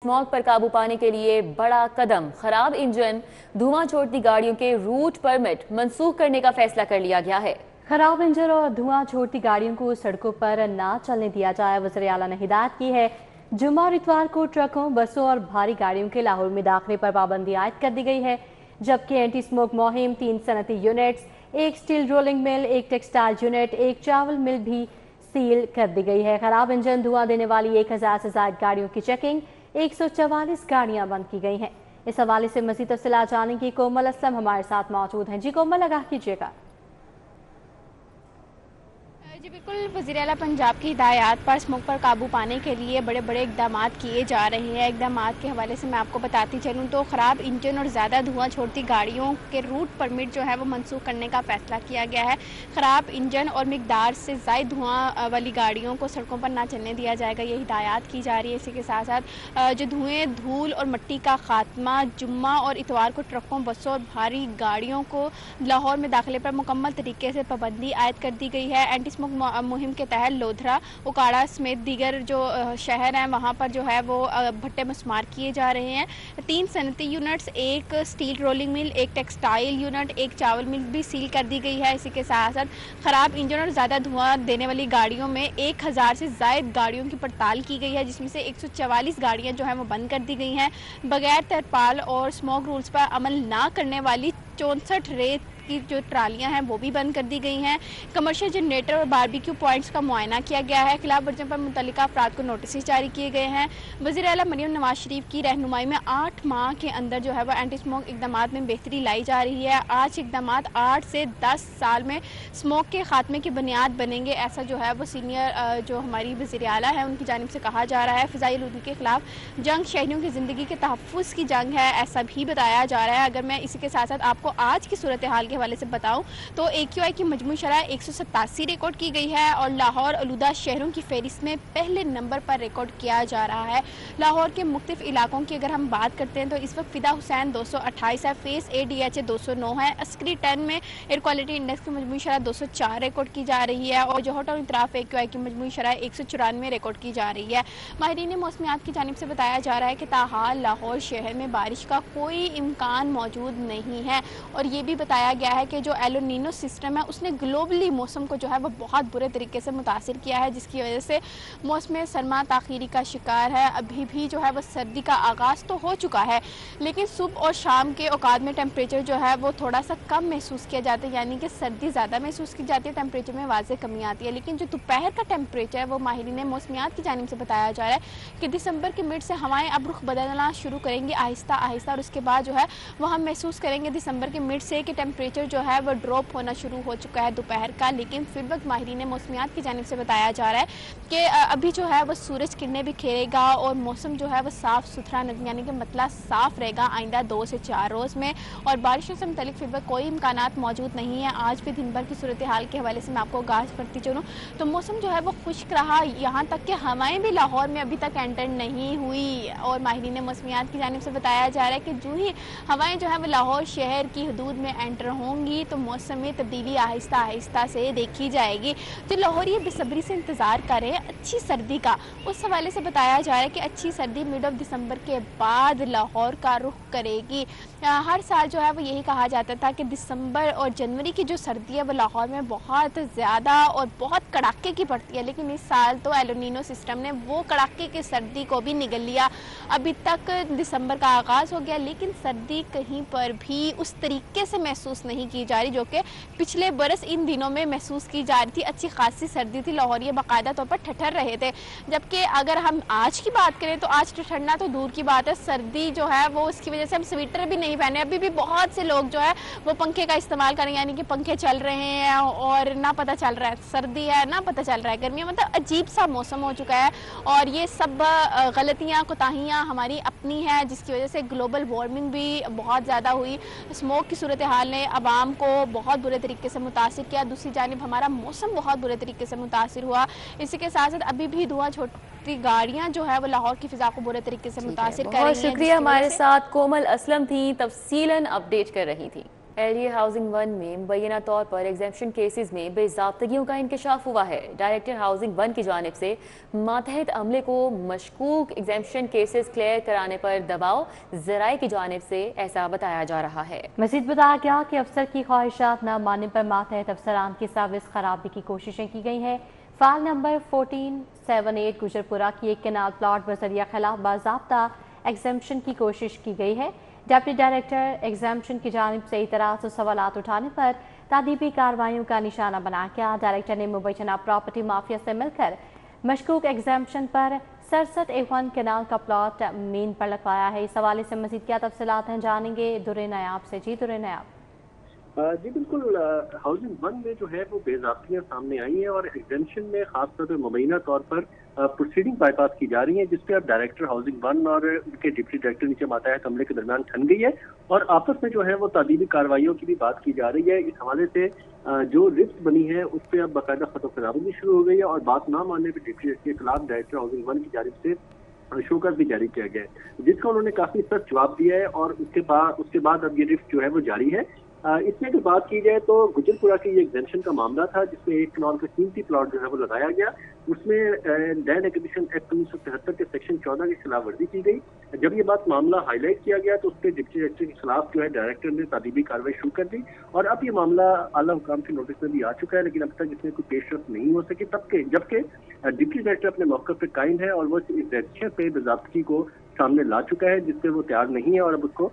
Smog पर काबू पाने के लिए बड़ा कदम। खराब इंजन, धुआं छोड़ती गाड़ियों के रूट परमिट मंसूख करने का फैसला कर लिया गया है। खराब इंजन और धुआं छोड़ती गाड़ियों को सड़कों पर ना चलने दिया जाए। वज़ीर आला ने हिदायत की है। जुम्मा और इतवार को ट्रकों, बसों और भारी गाड़ियों के लाहौर में दाखिले पर पाबंदी आयद कर दी गई है। जबकि एंटी स्मोक मुहिम 3 सनती units, 1 steel rolling mill, 1 textile unit, 1 चावल मिल भी सील कर दी गई है। खराब इंजन, धुआं देने वाली 1000 से ज्यादा गाड़ियों की चेकिंग, 144 गाड़ियां बंद की गई हैं। इस हवाले से मजीद तफसीलात जाने की कोमल असलम हमारे साथ मौजूद हैं। जी कोमल, आगाह कीजिएगा। जी बिल्कुल, वज़ीर आला पंजाब की हिदायत पर स्मोक पर काबू पाने के लिए बड़े बड़े इकदाम किए जा रहे हैं। इकदाम के हवाले से मैं आपको बताती चलूँ तो ख़राब इंजन और ज़्यादा धुआं छोड़ती गाड़ियों के रूट परमिट जो है वो मनसूख करने का फ़ैसला किया गया है। ख़राब इंजन और मिकदार से ज़ायद धुआं वाली गाड़ियों को सड़कों पर ना चलने दिया जाएगा, ये हिदायत की जा रही है। इसी के साथ साथ जो धुएँ, धूल और मिट्टी का खात्मा, जुम्मा और इतवार को ट्रकों, बसों और भारी गाड़ियों को लाहौर में दाखिले पर मुकम्मल तरीके से पाबंदी आयद कर दी गई है। एंटी स्मोक मुहिम के तहत लोधरा, उकाड़ा समेत दीगर जो शहर हैं वहाँ पर जो है वो भट्टे मस्मार किए जा रहे हैं। 3 सनती units, 1 steel rolling mill, 1 textile unit, 1 चावल मिल भी सील कर दी गई है। इसी के साथ साथ खराब इंजन और ज़्यादा धुआं देने वाली गाड़ियों में 1000 से ज़ायद गाड़ियों की पड़ताल की गई है, जिसमें से 144 गाड़ियाँ जो हैं वो बंद कर दी गई हैं। बगैर तरपाल और स्मोक रूल्स पर अमल ना करने वाली 64 रेत की जो ट्रालियां हैं वो भी बंद कर दी गई हैं। कमर्शियल जनरेटर और बारबेक्यू पॉइंट्स का मुआयना किया गया है। खिलाफ वर्जियों पर मुतल्लिका अफराद को नोटिस जारी किए गए हैं। वज़ीर आला मरियम नवाज शरीफ की रहनुमाई में 8 माह के अंदर जो है वो एंटी स्मोक इकदाम में बेहतरी लाई जा रही है। आज इकदाम 8 से 10 साल में स्मोक के खात्मे की बुनियाद बनेंगे, ऐसा जो है वो सीनियर जो हमारी वज़ीर आला है उनकी जानिब से कहा जा रहा है। फ़िज़ाई आलूदगी के खिलाफ जंग शहरियों की ज़िंदगी के तहफ़्फ़ुज़ की जंग है, ऐसा भी बताया जा रहा है। अगर मैं इसी के साथ साथ आपको आज की सूरत हाल के हवाले से बताऊं तो AQI की मजमू शरह 187 रिकॉर्ड की गई है और लाहौर आलूदा शहरों की फहरिस्त में पहले नंबर पर रिकॉर्ड किया जा रहा है। लाहौर के मुख्तलिफ इलाकों की अगर हम बात करते हैं तो इस वक्त फिदा हुसैन 228 है, फेस A DHA 209 है, अस्करी 10 में एयर क्वालिटी इंडेक्स की मजमू शरह 204 रिकॉर्ड की जा रही है और जोहर टाउन इतराफ AQI की मजमू शरह 194 रिकॉर्ड की जा रही है। माहिरीन मौसमियात की जानिब से बताया जा रहा है कि ताहाल लाहौर शहर में बारिश का कोई इम्कान मौजूद नहीं है और ये भी बताया गया है कि जो एल नीनो सिस्टम है उसने ग्लोबली मौसम को जो है वो बहुत बुरे तरीके से मुतासिर किया है, जिसकी वजह से मौसम सरमा ताखीरी का शिकार है। अभी भी जो है वो सर्दी का आगाज़ तो हो चुका है, लेकिन सुबह और शाम के औकात में टेम्परेचर जो है वो थोड़ा सा कम महसूस किया जाता है, यानी कि सर्दी ज़्यादा महसूस की जाती है, टेम्परेचर में वाज़ेह कमी आती है। लेकिन जो दोपहर का टेम्परेचर है वो माहिरीन मौसमियात की जानिब से बताया जा रहा है कि दिसंबर के मिड से हवाएँ अब रुख बदलना शुरू करेंगी आहिस्ता आहिस्ता और उसके बाद जो है वो हम महसूस करेंगे दिसंबर के मिड से कि टेम्परेचर जो है वो ड्रॉप होना शुरू हो चुका है दोपहर का। लेकिन फिर वक्त माहिरीन मौसमियात की जानिब से बताया जा रहा है कि अभी जो है वो सूरज किरणें बिखेरेगा और मौसम जो है वो साफ़ सुथरा यानी कि मतला साफ़ रहेगा आइंदा 2 से 4 रोज़ में और बारिशों से मुतल्लिक फिर वक्त कोई इम्कानात मौजूद नहीं है। आज भी दिन भर की सूरत हाल के हवाले से मैं आपको आगाह करती चलूँ तो मौसम जो है वो खुश्क रहा, यहाँ तक कि हवाएँ भी लाहौर में अभी तक एंटर नहीं हुई और माहिरीन मौसमियात की जानिब से बताया जा रहा है कि जो ही हवाएँ जो है वो लाहौर शहर की हदूद में एंटर होंगी तो मौसम में तब्दीली आहिस्ता आहिस्ता से देखी जाएगी। तो लाहौरी बेसब्री से इंतज़ार करें अच्छी सर्दी का। उस हवाले से बताया जा रहा है कि अच्छी सर्दी मिड ऑफ दिसंबर के बाद लाहौर का रुख करेगी। हर साल जो है वो यही कहा जाता था कि दिसंबर और जनवरी की जो सर्दी है वो लाहौर में बहुत ज़्यादा और बहुत कड़ाके की पड़ती है, लेकिन इस साल तो एल नीनो सिस्टम ने वो कड़ाके की सर्दी को भी निगल लिया। अभी तक दिसंबर का आगाज़ हो गया लेकिन सर्दी कहीं पर भी उस तरीके से महसूस नहीं की जा रही जो कि पिछले बरस इन दिनों में महसूस की जा रही थी। अच्छी खासी सर्दी थी, लाहौरिया बाकायदा तौर पर ठठर रहे थे। जबकि अगर हम आज की बात करें तो आज ठंडना तो दूर की बात है, सर्दी जो है वो उसकी वजह से हम स्वेटर भी नहीं पहने। अभी भी बहुत से लोग जो है वो पंखे का इस्तेमाल करें, यानी कि पंखे चल रहे हैं और ना पता चल रहा है सर्दी है ना पता चल रहा है गर्मी है। मतलब अजीब सा मौसम हो चुका है और ये सब गलतियाँ कोताहियाँ हमारी अपनी हैं, जिसकी वजह से ग्लोबल वार्मिंग भी बहुत ज़्यादा हुई। स्मोक की सूरत हाल ने आवाम को बहुत बुरे तरीके से मुतासिर किया, दूसरी जानिब हमारा मौसम बहुत बुरे तरीके से मुतासिर हुआ। इसी के साथ साथ अभी भी धुआं छोटी गाड़ियां जो है वो लाहौर की फिजा को बुरे तरीके से मुतासिर कर रही हैं। बहुत शुक्रिया, हमारे साथ कोमल असलम थी, तफसीलन अपडेट कर रही थी। एलडीए हाउसिंग 1 में मुबैना तौर पर एग्जेम्पशन केसेस में बेज़ाब्तगियों का इंकशाफ हुआ है। डायरेक्टर हाउसिंग 1 की जानिब से मातहत अमले को मशकूक एग्जेम्पशन केसेस क्लियर कराने पर दबाव ज़राए की जानिब से ऐसा बताया जा रहा है। मज़ीद बताया गया कि अफसर की ख्वाहिशात न मानने पर मातहत अफसरान की सर्विस खराबी की कोशिशें की गई हैं। फाइल नंबर 1478 गुजरपुरा की एक केनाल प्लॉट बजरिया खिलाफ बाज़ाब्ता एग्जेम्पशन की कोशिश की गई है। डिप्टी डायरेक्टर एग्जामिशन की जानिब से इतराज़ और सवालात उठाने पर तादीबी कार्रवाइयों का निशाना बना गया। डायरेक्टर ने मुबैना प्रॉपर्टी माफिया से मिलकर मशकूक एग्जामिशन पर 67A1 केनाल का प्लॉट मीन पर लगवाया है। इस हवाले से मज़ीद क्या तफसीलात हैं जानेंगे दुर्रे नायाब से। जी दुर्रे नायाब। जी बिल्कुल, हाउसिंग 1 में जो है वो बेज़ाब्तियां सामने आई हैं और एग्जेम्पशन में खासतौर पर मुबैना तौर पर प्रोसीडिंग बाईपास की जा रही है, जिसपे अब डायरेक्टर हाउसिंग 1 और उनके डिप्टी डायरेक्टर नीचे मातहत अमले के दरमियान ठन गई है और आपस में जो है वो तादीबी कार्रवाइयों की भी बात की जा रही है। इस हवाले से जो रिप्स बनी है उस पर अब बाकायदा खतम खराबी भी शुरू हो गई है और बात ना मानने पर डिप्टी डायरेक्टर के खिलाफ डायरेक्टर हाउसिंग 1 की जानिब से शोकत भी जारी किया गया है, जिसका उन्होंने काफी सख्त जवाब दिया है और उसके बाद अब ये रिफ्ट जो है वो जारी है। इसमें अगर बात की जाए तो गुजरपुरा की ये एग्जेम्पशन का मामला था, जिसमें एक कनाल का कीमती प्लॉट जो है वो लगाया गया। उसमें लैंड एक्विजिशन एक्ट 1973 के सेक्शन 14 की खिलाफ वर्जी की गई। जब ये बात मामला हाईलाइट किया गया तो उस पर डिप्टी डायरेक्टर के खिलाफ जो है डायरेक्टर ने तादीबी कार्रवाई शुरू कर दी और अब ये मामला आला हुकाम के नोटिस में भी आ चुका है, लेकिन अब तक इसमें कोई पेशरफ नहीं हो सकी। जबकि डिप्टी डायरेक्टर अपने मौके पर कायम है और वो इस एग्जेम्पशन पे बेज़ाब्तगी को सामने ला चुका है, जिससे वो तैयार नहीं है और अब उसको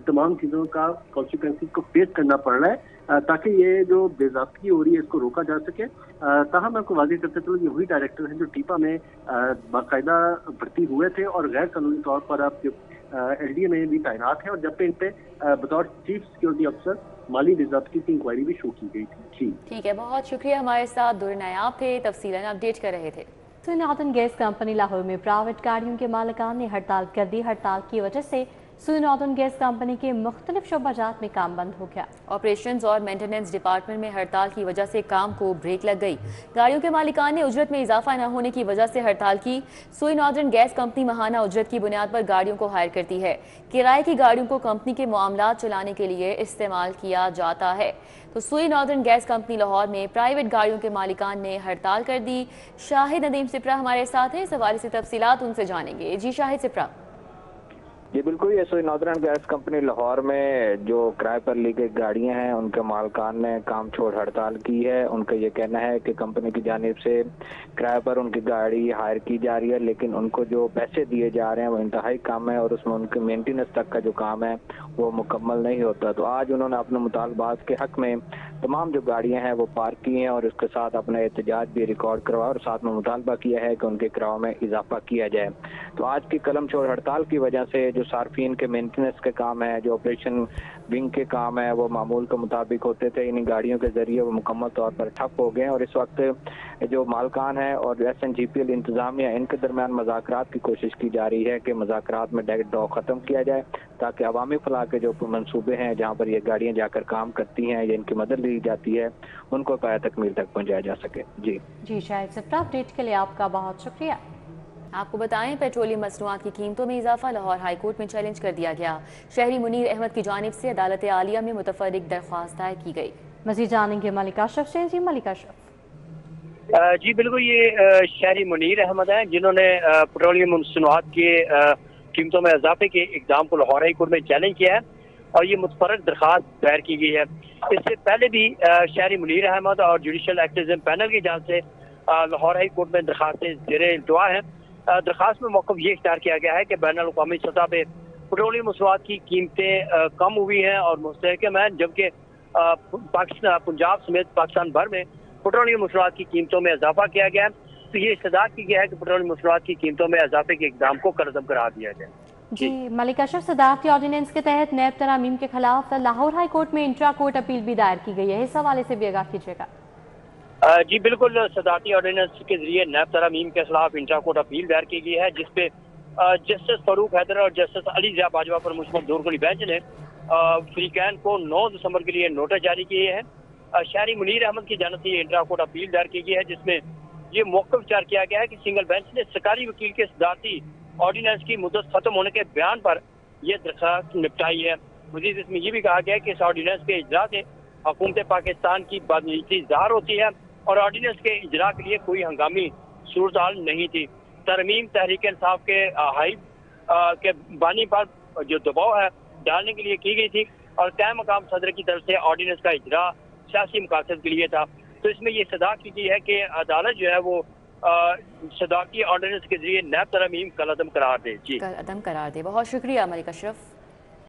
तमाम चीज़ों का कॉन्सिक्वेंसेस को फेस करना पड़ रहा है ताकि ये जो बेज़ाब्तगी हो रही है इसको रोका जा सके। ताहम मैं आपको वाज़ेह करते चलूं, ये वही डायरेक्टर हैं जो टीपा में बाकायदा भर्ती हुए थे और गैर कानूनी तौर पर अब एलडीए में भी तैनात हैं और जब पे इन पे बतौर चीफ सिक्योरिटी अफसर माली बेज़ाब्तगी की इंक्वायरी भी शुरू की गई थी। ठीक है, बहुत शुक्रिया। हमारे साथ दुर्रे नायाब थे, तफसीलन अपडेट कर रहे थे। सुई नॉर्दर्न गैस कंपनी लाहौर में प्राइवेट गाड़ियों के मालिकान ने हड़ताल कर दी। हड़ताल की वजह से सुई नॉर्दर्न गैस कंपनी के मुख्तलिफ शोबाजात में काम बंद हो गया। ऑपरेशंस और मेंटेनेंस डिपार्टमेंट में हड़ताल की वजह से काम को ब्रेक लग गई। गाड़ियों के मालिकान ने उजरत में इजाफा न होने की वजह से हड़ताल की। सुई नॉर्दर्न गैस कंपनी माहाना उजरत की बुनियाद पर गाड़ियों को हायर करती है। किराए की गाड़ियों को कंपनी के मामलात चलाने के लिए इस्तेमाल किया जाता है। तो सुई नॉर्दर्न गैस कंपनी लाहौर में प्राइवेट गाड़ियों के मालिकान ने हड़ताल कर दी। शाहिद नदीम सिप्रा हमारे साथ है, इस हवाले से तफसीलात उनसे जानेंगे। जी शाहिद सिप्रा। जी बिल्कुल, ये सुई नॉर्दर्न गैस कंपनी लाहौर में जो किराए पर ली गई गाड़ियां हैं उनके मालकान ने काम छोड़ हड़ताल की है। उनका ये कहना है कि कंपनी की जानिब से किराए पर उनकी गाड़ी हायर की जा रही है, लेकिन उनको जो पैसे दिए जा रहे हैं वो इंतहाई कम है और उसमें उनके मेंटेनेंस तक का जो काम है वो मुकम्मल नहीं होता। तो आज उन्होंने अपने मुतालबात के हक में तमाम जो गाड़ियां हैं वो पार्क की हैं और उसके साथ अपना एहतजाज भी रिकॉर्ड करवाया और साथ में मुतालबा किया है कि उनके किराए में इजाफा किया जाए। तो आज की कलम छोड़ हड़ताल की वजह से जो सार्फिन के मेंटेनेंस के काम है, जो ऑपरेशन विंग के काम है, वो मामूल के मुताबिक होते थे, इन गाड़ियों के जरिए वो मुकम्मल तौर पर ठप हो गए और इस वक्त जो मालकान है और SNGPL इंतजामिया इनके दरमियान मुज़ाकरात की कोशिश की जा रही है कि मुज़ाकरात में डेड डॉ ख़त्म किया जाए ताकि अवामी फलाह के जो मनसूबे हैं जहाँ पर ये गाड़ियाँ जाकर काम करती हैं या इनकी मदद ली जाती है उनको पाया तकमील तक पहुँचाया जा सके। जी शाहिद सिप्रा, अपडेट के लिए आपका बहुत शुक्रिया। आपको बताएं, पेट्रोलियम मसनूआत की कीमतों में इजाफा लाहौर हाई कोर्ट में चैलेंज कर दिया गया। शहरी मुनीर अहमद की जानिब से अदालत आलिया में मुतफर्रिक दरख्वास्त दायर की गई। मज़ीद जानेंगे मलिका अशरफ से। जी मलिका अशरफ। जी बिल्कुल, ये शहरी मुनीर अहमद हैं जिन्होंने पेट्रोलियम मसनूआत के कीमतों में इजाफे के इक़दाम को लाहौर हाई कोर्ट में चैलेंज किया है और ये मुतफर्रिक दरख्वास्त दायर की गई है। इससे पहले भी शहरी मुनीर अहमद और जुडिशल एक्टिविज्म पैनल की जांच से लाहौर हाई कोर्ट में दरख्वास्तें ज़ेरे इल्तवा हैं। दरख्वास्त में मौक़िफ़ ये इख्तियार किया गया है कि बैनुल-अक़वामी सतह पे पेट्रोलियम मसनूआत की कीमतें कम हुई हैं और मुस्तहकम हैं, जबकि पाकिस्तान पंजाब समेत पाकिस्तान भर में पेट्रोलियम मसनूआत की कीमतों में इजाफा किया गया है। तो ये इस्तदाद की गया है कि पेट्रोलियम मसनूआत की कीमतों में इजाफे के इक़दाम को कलअदम करार दिया जाए। जी मलिका अशरफ, सदारती ऑर्डिनेंस के तहत नैब तरामीम के खिलाफ लाहौर हाई कोर्ट में इंट्रा कोर्ट अपील भी दायर की गई है, इस हवाले से भी आगाह कीजिएगा। जी बिल्कुल, सदारती ऑर्डिनेंस के जरिए नैब तरामीम के खिलाफ इंट्रा कोर्ट अपील दायर की गई है, जिसपे जस्टिस फारूक हैदर और जस्टिस अली ज़िया बाजवा पर मुश्तमिल दौरकुली बेंच ने फरीकैन को 9 दिसंबर के लिए नोटिस जारी किए हैं। शहरी मुनीर अहमद की जानिब से इंट्रा कोर्ट अपील दायर की गई है, जिसमें ये मौक़िफ़ विचार किया गया है कि सिंगल बेंच ने सरकारी वकील के सदारती ऑर्डिनेंस की मुद्दत खत्म होने के बयान पर यह दरख्वास्त निपटाई है। मजीद इसमें यह भी कहा गया है कि इस ऑर्डिनेंस के इजरा से हुकूमत पाकिस्तान की बदनीयती ज़ाहिर होती है और ऑर्डिनेंस के इजरा के लिए कोई हंगामी सूरत हाल नहीं थी। तरमीम तहरीक इंसाफ के हाई के बानी पर जो दबाव है डालने के लिए की गई थी और तय मकाम सदर की तरफ से ऑर्डिनेंस का इजरा सियासी मकासद के लिए था। तो इसमें यह सदा की गई है कि अदालत जो है वो सदाकी ऑर्डिनेंस के जरिए नैब तरमीम कल अदम करार दे। जी, कल अदम करार दे। बहुत शुक्रिया मलिक अशरफ।